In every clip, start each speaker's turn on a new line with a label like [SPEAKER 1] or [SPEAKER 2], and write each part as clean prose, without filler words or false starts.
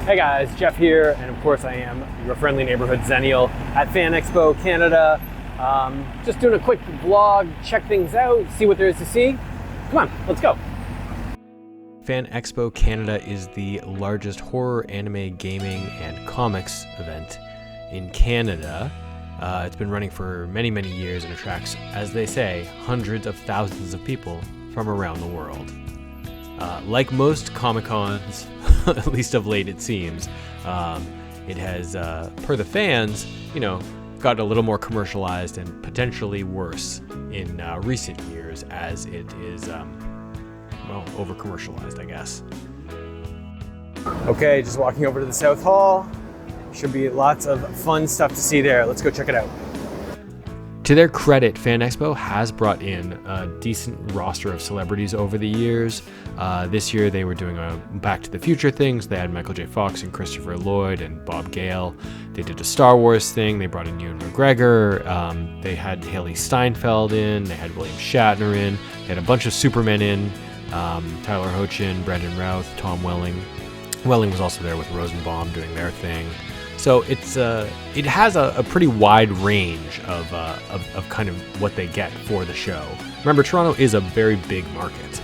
[SPEAKER 1] Hey guys, Jeff here, and of course I am your friendly neighborhood Xennial at Fan Expo Canada. Just doing a quick vlog, check things out, see what there is to see. Come on, let's go. Fan Expo Canada is the largest horror, anime, gaming, and comics event in Canada. It's been running for many, many years and attracts, as they say, hundreds of thousands of people from around the world. Like most comiccons, at least of late it seems, it has, per the fans, got a little more commercialized and potentially worse in recent years as it is, over-commercialized, I guess. Okay, just walking over to the South Hall. Should be lots of fun stuff to see there. Let's go check it out. To their credit, Fan Expo has brought in a decent roster of celebrities over the years. This year they were doing a Back to the Future things. They had Michael J. Fox and Christopher Lloyd and Bob Gale. They did a Star Wars thing. They brought in Ewan McGregor. They had Haley Steinfeld in. They had William Shatner in. They had a bunch of Supermen in. Tyler Hoechlin, Brandon Routh, Tom Welling. Welling was also there with Rosenbaum doing their thing. So it has a pretty wide range of kind of what they get for the show. Remember, Toronto is a very big market.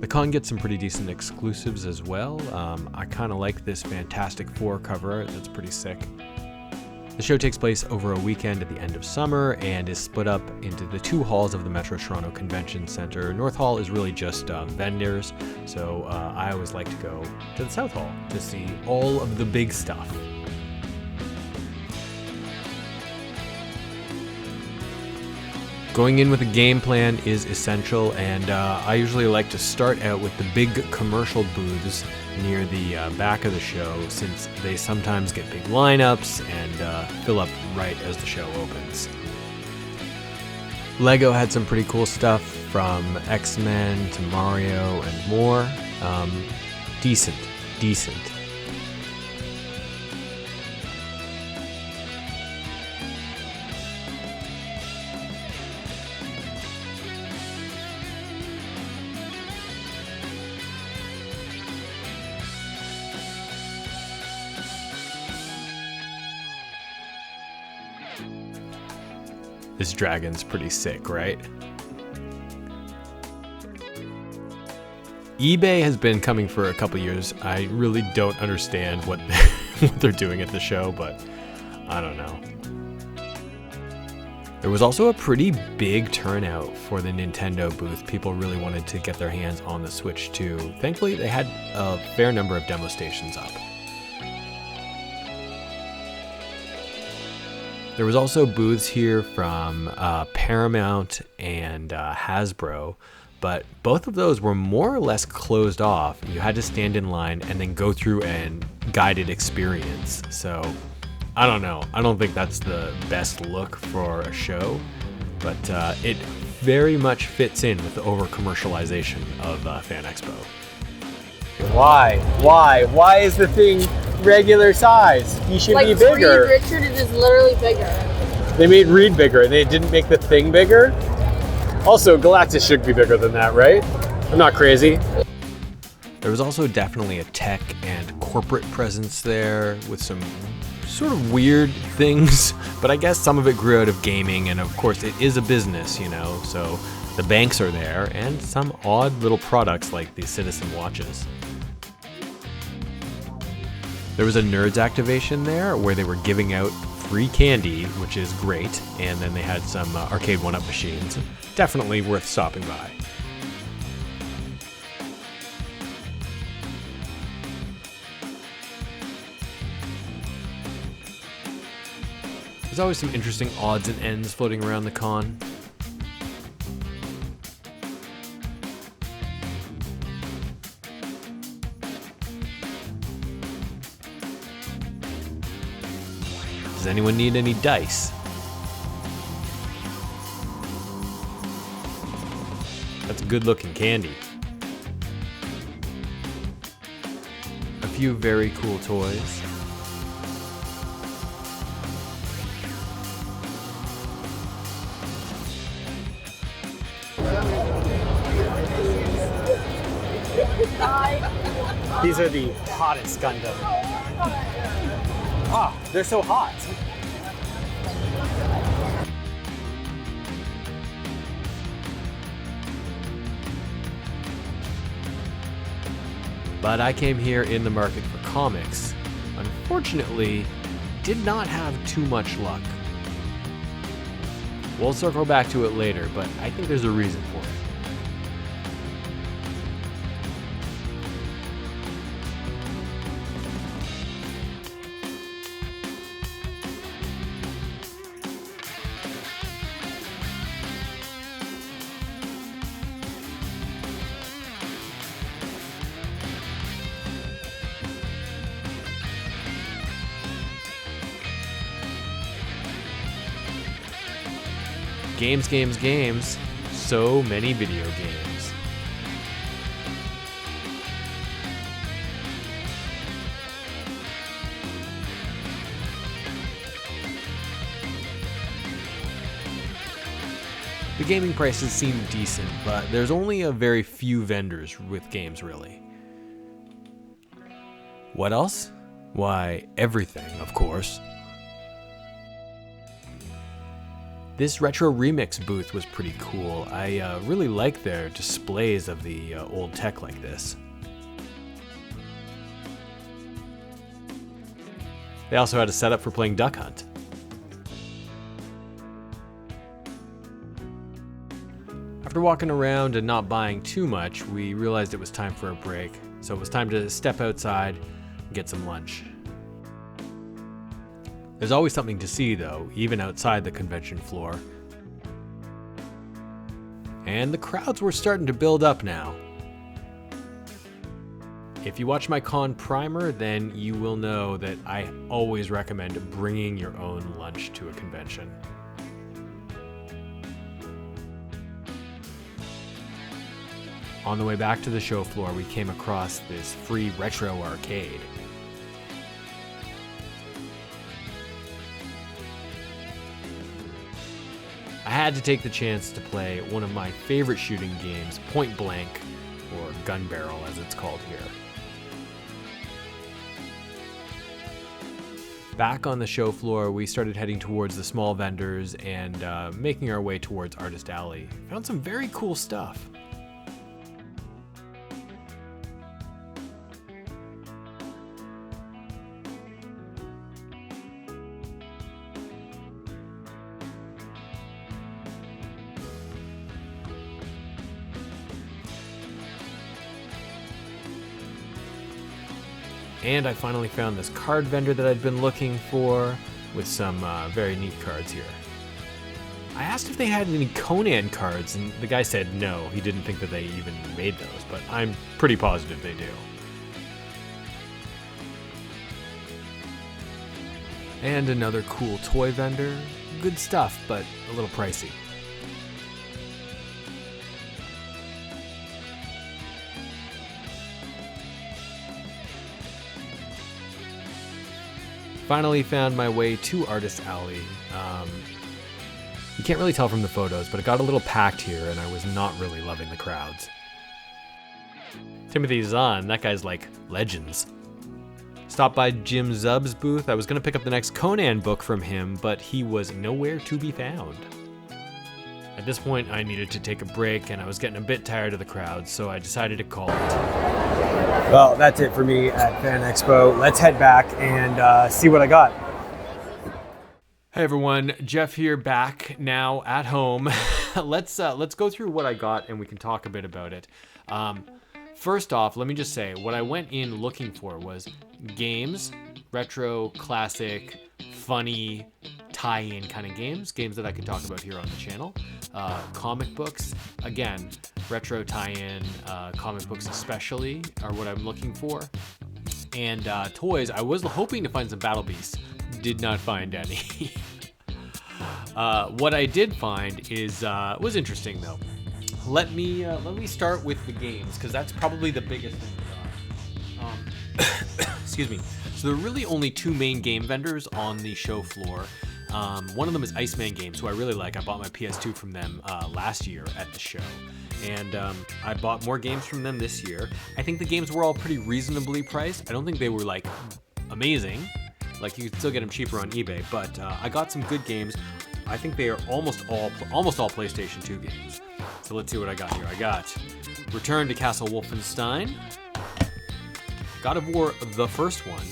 [SPEAKER 1] The con gets some pretty decent exclusives as well. I kind of like this Fantastic Four cover art. That's pretty sick. The show takes place over a weekend at the end of summer and is split up into the two halls of the Metro Toronto Convention Centre. North Hall is really just vendors, so I always like to go to the South Hall to see all of the big stuff. Going in with a game plan is essential, and I usually like to start out with the big commercial booths near the back of the show, since they sometimes get big lineups and fill up right as the show opens. Lego had some pretty cool stuff, from X-Men to Mario and more. Decent. This dragon's pretty sick, right? eBay has been coming for a couple years. I really don't understand what they're doing at the show, but I don't know. There was also a pretty big turnout for the Nintendo booth. People really wanted to get their hands on the Switch too. Thankfully, they had a fair number of demo stations up. There was also booths here from Paramount and Hasbro, but both of those were more or less closed off. You had to stand in line and then go through a guided experience. So, I don't know. I don't think that's the best look for a show, but it very much fits in with the over-commercialization of Fan Expo. Why is the thing regular size? He should be bigger.
[SPEAKER 2] Reed Richard is literally bigger.
[SPEAKER 1] They made Reed bigger. They didn't make the thing bigger. Also, Galactus should be bigger than that, right? I'm not crazy. There was also definitely a tech and corporate presence there with some sort of weird things, but I guess some of it grew out of gaming, and of course it is a business, so the banks are there, and some odd little products like the Citizen watches. There was a Nerds activation there where they were giving out free candy, which is great, and then they had some arcade 1-up machines. Definitely worth stopping by. There's always some interesting odds and ends floating around the con. Does anyone need any dice? That's good looking candy. A few very cool toys. These are the hottest Gundam. Ah, they're so hot. But I came here in the market for comics. Unfortunately, did not have too much luck. We'll circle back to it later, but I think there's a reason for it. Games, games, games. So many video games. The gaming prices seem decent, but there's only a very few vendors with games, really. What else? Why, everything, of course. This retro remix booth was pretty cool. I really like their displays of the old tech like this. They also had a setup for playing Duck Hunt. After walking around and not buying too much, we realized it was time for a break. So it was time to step outside and get some lunch. There's always something to see though, even outside the convention floor. And the crowds were starting to build up now. If you watch my con primer, then you will know that I always recommend bringing your own lunch to a convention. On the way back to the show floor, we came across this free retro arcade. I had to take the chance to play one of my favorite shooting games, Point Blank, or Gun Barrel as it's called here. Back on the show floor, we started heading towards the small vendors and making our way towards Artist Alley. Found some very cool stuff. And I finally found this card vendor that I'd been looking for with some very neat cards here. I asked if they had any Conan cards, and the guy said no. He didn't think that they even made those, but I'm pretty positive they do. And another cool toy vendor. Good stuff, but a little pricey. Finally found my way to Artist Alley. You can't really tell from the photos, but it got a little packed here and I was not really loving the crowds. Timothy Zahn, that guy's like legends. Stopped by Jim Zub's booth. I was gonna pick up the next Conan book from him, but he was nowhere to be found. At this point, I needed to take a break and I was getting a bit tired of the crowd, so I decided to call it.
[SPEAKER 3] Well, that's it for me at Fan Expo. Let's head back and see what I got.
[SPEAKER 1] Hey everyone, Jeff here, back now at home. Let's go through what I got and we can talk a bit about it. First off, let me just say, what I went in looking for was games, retro, classic, funny, tie-in kind of games that I can talk about here on the channel. Comic books, again, retro tie-in, comic books especially are what I'm looking for. And toys, I was hoping to find some Battle Beasts, did not find any. What I did find is was interesting though. Let me start with the games, because that's probably the biggest thing we got. Excuse me. So there are really only two main game vendors on the show floor. One of them is Iceman Games, who I really like. I bought my PS2 from them last year at the show. and I bought more games from them this year. I think the games were all pretty reasonably priced. I don't think they were like amazing. Like you could still get them cheaper on eBay, but I got some good games. I think they are almost all PlayStation 2 games. So let's see what I got here. I got Return to Castle Wolfenstein, God of War, the first one.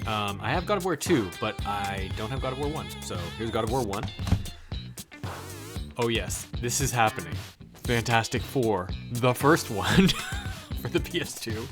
[SPEAKER 1] I have God of War 2, but I don't have God of War 1. So here's God of War 1. Oh yes, this is happening. Fantastic Four, the first one for the PS2.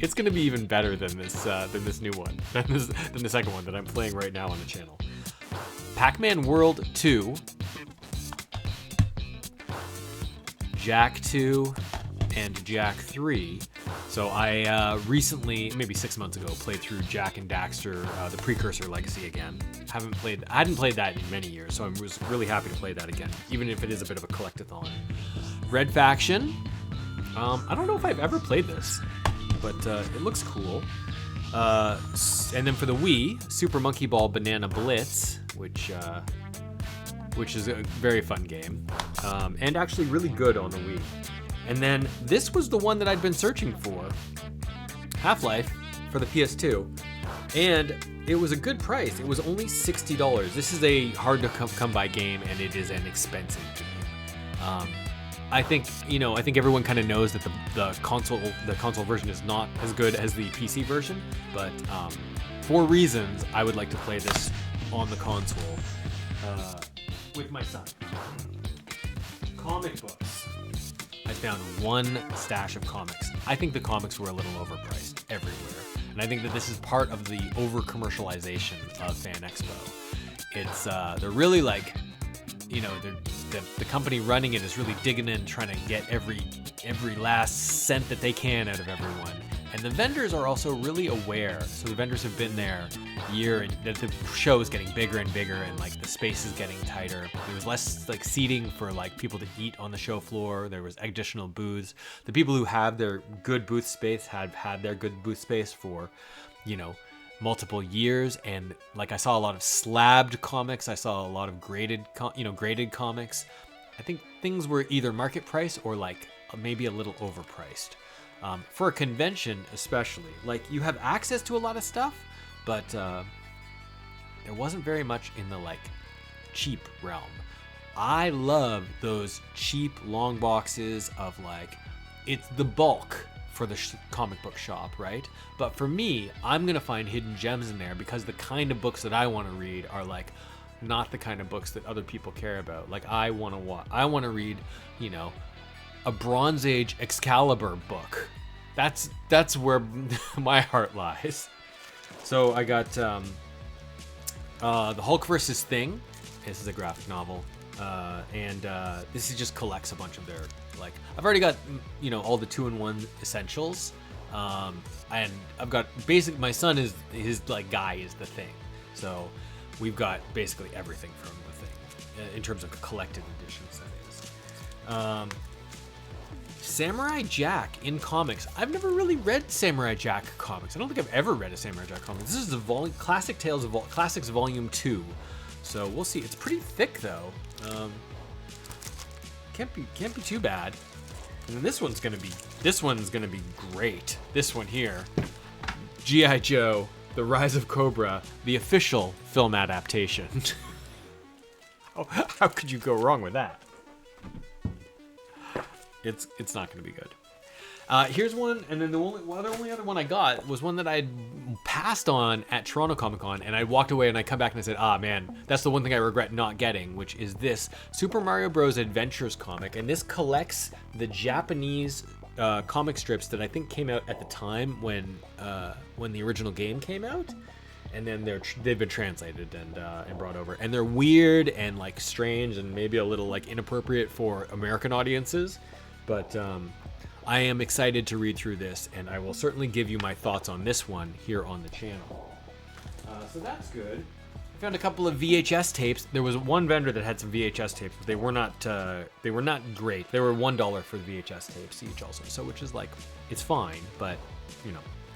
[SPEAKER 1] It's gonna be even better than this new one, than the second one that I'm playing right now on the channel. Pac-Man World 2, Jak 2, and Jak 3. So I recently, maybe 6 months ago, played through Jak and Daxter, the Precursor Legacy again. I hadn't played that in many years, so I was really happy to play that again, even if it is a bit of a collectathon. Red Faction. I don't know if I've ever played this, but it looks cool. And then for the Wii, Super Monkey Ball Banana Blitz, which is a very fun game, and actually really good on the Wii. And then this was the one that I'd been searching for, Half-Life for the PS2, and it was a good price. It was only $60. This is a hard to come by game, and it is an expensive game. I think everyone kind of knows that the console version is not as good as the PC version, but for reasons I would like to play this on the console with my son. Comic books. I found one stash of comics. I think the comics were a little overpriced everywhere, and I think that this is part of the over-commercialization of Fan Expo. It's they're really like, the company running it is really digging in, trying to get every last cent that they can out of everyone. And the vendors are also really aware. So the vendors have been there year, and the show is getting bigger and bigger, and like the space is getting tighter. There was less like seating for like people to eat on the show floor. There was additional booths. The people who have their good booth space have had their good booth space for, multiple years. And like I saw a lot of slabbed comics. I saw a lot of graded comics. I think things were either market price or like maybe a little overpriced. For a convention especially, like you have access to a lot of stuff, but there wasn't very much in the like cheap realm. I love those cheap long boxes of like, it's the bulk for the comic book shop, right? But for me, I'm gonna find hidden gems in there because the kind of books that I want to read are like not the kind of books that other people care about. Like I want to read, a Bronze Age Excalibur book. That's where my heart lies. So I got the Hulk vs. Thing. This is a graphic novel, and this just collects a bunch of their like. I've already got all the 2-in-1 essentials, and I've got my son is his like guy is the Thing, so we've got basically everything from the Thing in terms of collected editions. That is. Samurai Jack in comics. I've never really read Samurai Jack comics. I don't think I've ever read a Samurai Jack comic. This is the Classics Volume 2. So we'll see. It's pretty thick though. Can't be too bad. And then this one's gonna be great. This one here, G.I. Joe: The Rise of Cobra, the official film adaptation. Oh, how could you go wrong with that? It's not going to be good. Here's one, and then the only other one I got was one that I had passed on at Toronto Comic Con, and I walked away and I come back and I said, man, that's the one thing I regret not getting, which is this Super Mario Bros. Adventures comic, and this collects the Japanese comic strips that I think came out at the time when the original game came out, and then they've been translated and brought over, and they're weird and like strange and maybe a little like inappropriate for American audiences. But I am excited to read through this, and I will certainly give you my thoughts on this one here on the channel. So that's good. I found a couple of VHS tapes. There was one vendor that had some VHS tapes, but they were not great. They were $1 for the VHS tapes each also, so which is like, it's fine, but you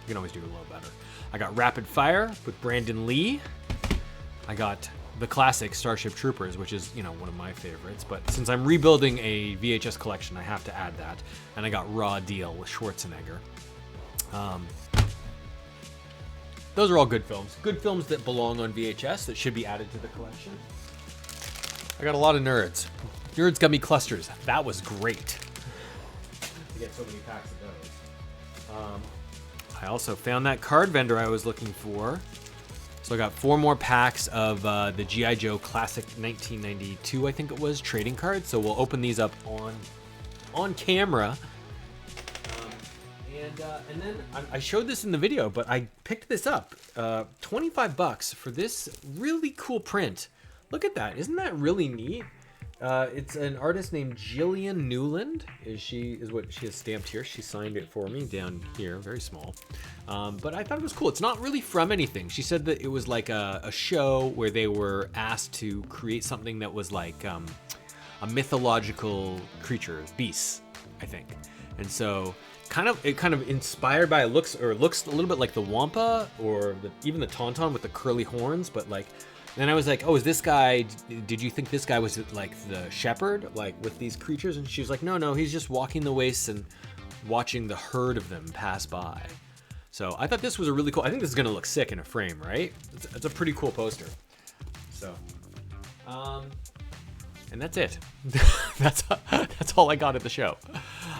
[SPEAKER 1] can always do a little better. I got Rapid Fire with Brandon Lee. I got the classic Starship Troopers, which is, you know, one of my favorites. But since I'm rebuilding a VHS collection, I have to add that. And I got Raw Deal with Schwarzenegger. Those are all good films. Good films that belong on VHS that should be added to the collection. I got a lot of Nerds. Nerds Gummy Clusters. That was great. To get so many packs of those. I also found that card vendor I was looking for. So I got 4 more packs of the G.I. Joe Classic 1992, I think it was, trading cards. So we'll open these up on camera. And then I showed this in the video, but I picked this up. $25 for this really cool print. Look at that. Isn't that really neat? It's an artist named Gillian Newland. Is what she has stamped here. She signed it for me down here, very small. But I thought it was cool. It's not really from anything. She said that it was like a show where they were asked to create something that was like a mythological creature, beasts, I think. And so it kind of inspired by looks a little bit like the Wampa or even the Tauntaun with the curly horns, but like. Then I was like, oh, is this guy, did you think this guy was like the shepherd, like with these creatures? And she was like, no, he's just walking the wastes and watching the herd of them pass by. So I thought this was a really cool, I think this is going to look sick in a frame, right? It's a pretty cool poster. So, and that's it. that's all I got at the show.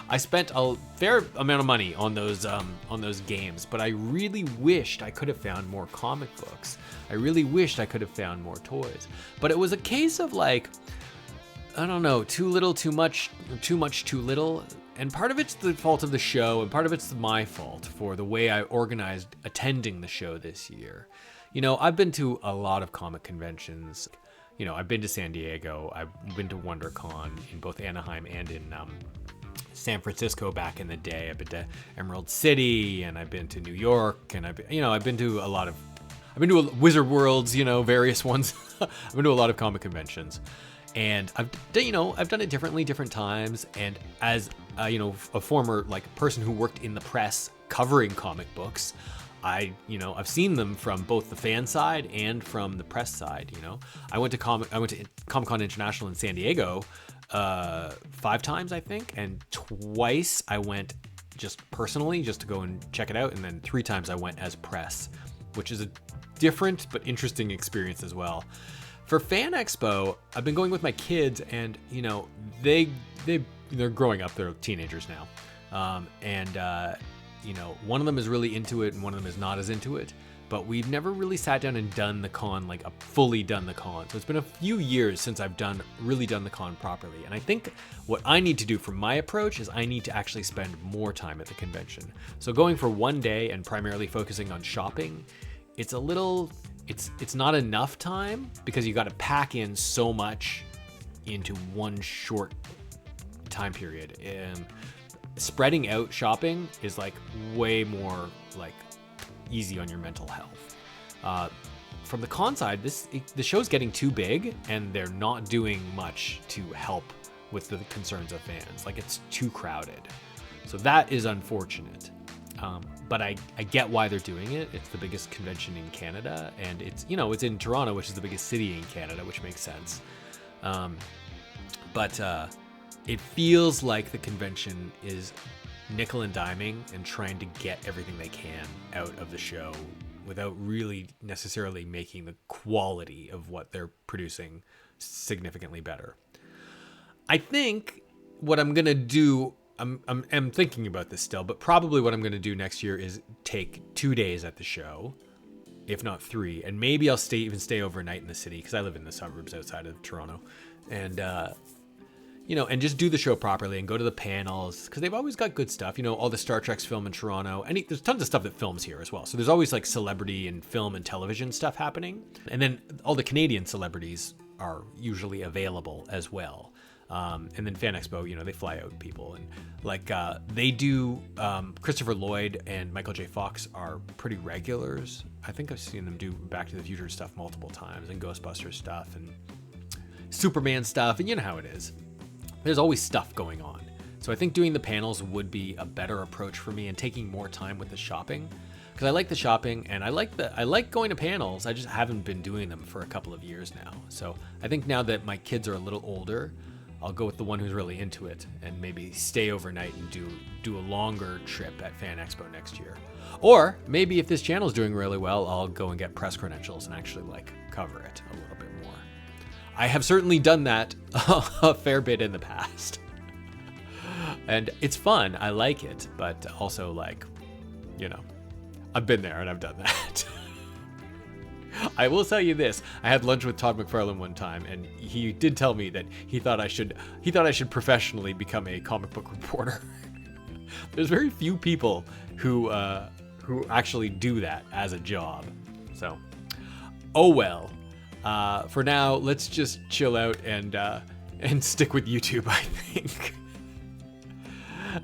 [SPEAKER 1] I spent a fair amount of money on those games, but I really wished I could have found more comic books. I really wished I could have found more toys. But it was a case of like, I don't know, too little, too much, too little. And part of it's the fault of the show, and part of it's my fault for the way I organized attending the show this year. You know, I've been to a lot of comic conventions. You know, I've been to San Diego. I've been to WonderCon in both Anaheim and in San Francisco back in the day. I've been to Emerald City, and I've been to New York, and I've been to Wizard Worlds, you know, various ones. I've been to a lot of comic conventions, and I've done it different times. And as a former like person who worked in the press covering comic books, I've seen them from both the fan side and from the press side. You know, I went to Comic-Con International in San Diego 5 times, I think, and twice I went just personally, just to go and check it out, and then 3 times I went as press, which is a different but interesting experience as well. For Fan Expo, I've been going with my kids, and you know, they're growing up, they're teenagers now, you know, one of them is really into it and one of them is not as into it, but we've never really sat down and done the con, like fully done the con. So it's been a few years since I've really done the con properly. And I think what I need to do for my approach is I need to actually spend more time at the convention. So going for one day and primarily focusing on shopping, it's not enough time because you got to pack in so much into one short time period. And spreading out shopping is like way more like easy on your mental health. From the con side, the show's getting too big and they're not doing much to help with the concerns of fans. Like, it's too crowded. So that is unfortunate. But I get why they're doing it. It's the biggest convention in Canada, and it's in Toronto, which is the biggest city in Canada, which makes sense. But it feels like the convention is nickel and diming and trying to get everything they can out of the show without really necessarily making the quality of what they're producing significantly better. I think what I'm going to do, I'm thinking about this still, but probably what I'm going to do next year is take 2 days at the show, if not 3, and maybe I'll even stay overnight in the city because I live in the suburbs outside of Toronto, and and just do the show properly and go to the panels because they've always got good stuff. You know, all the Star Trek's film in Toronto, and there's tons of stuff that films here as well. So there's always like celebrity and film and television stuff happening, and then all the Canadian celebrities are usually available as well. And then Fan Expo, they fly out people, and like they do. Christopher Lloyd and Michael J. Fox are pretty regulars. I think I've seen them do Back to the Future stuff multiple times, and Ghostbusters stuff, and Superman stuff, and you know how it is. There's always stuff going on. So I think doing the panels would be a better approach for me and taking more time with the shopping. because I like the shopping and I like going to panels. I just haven't been doing them for a couple of years now. So I think now that my kids are a little older, I'll go with the one who's really into it and maybe stay overnight and do a longer trip at Fan Expo next year. Or maybe if this channel's doing really well, I'll go and get press credentials and actually like cover it a little bit more. I have certainly done that a fair bit in the past. And it's fun. I like it, but also like, you know, I've been there and I've done that. I will tell you this. I had lunch with Todd McFarlane one time, and he did tell me that he thought I should professionally become a comic book reporter. There's very few people who actually do that as a job. So, oh well. For now, let's just chill out and stick with YouTube, I think.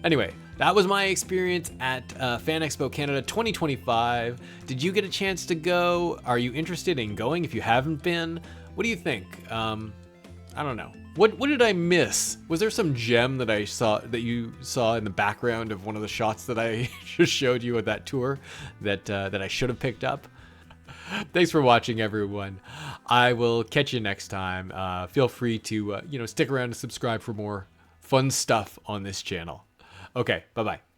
[SPEAKER 1] Anyway, that was my experience at Fan Expo Canada 2025. Did you get a chance to go? Are you interested in going if you haven't been? What do you think? I don't know. What did I miss? Was there some gem that you saw in the background of one of the shots that I just showed you at that tour that I should have picked up? Thanks for watching, everyone. I will catch you next time. Feel free to stick around and subscribe for more fun stuff on this channel. Okay, bye-bye.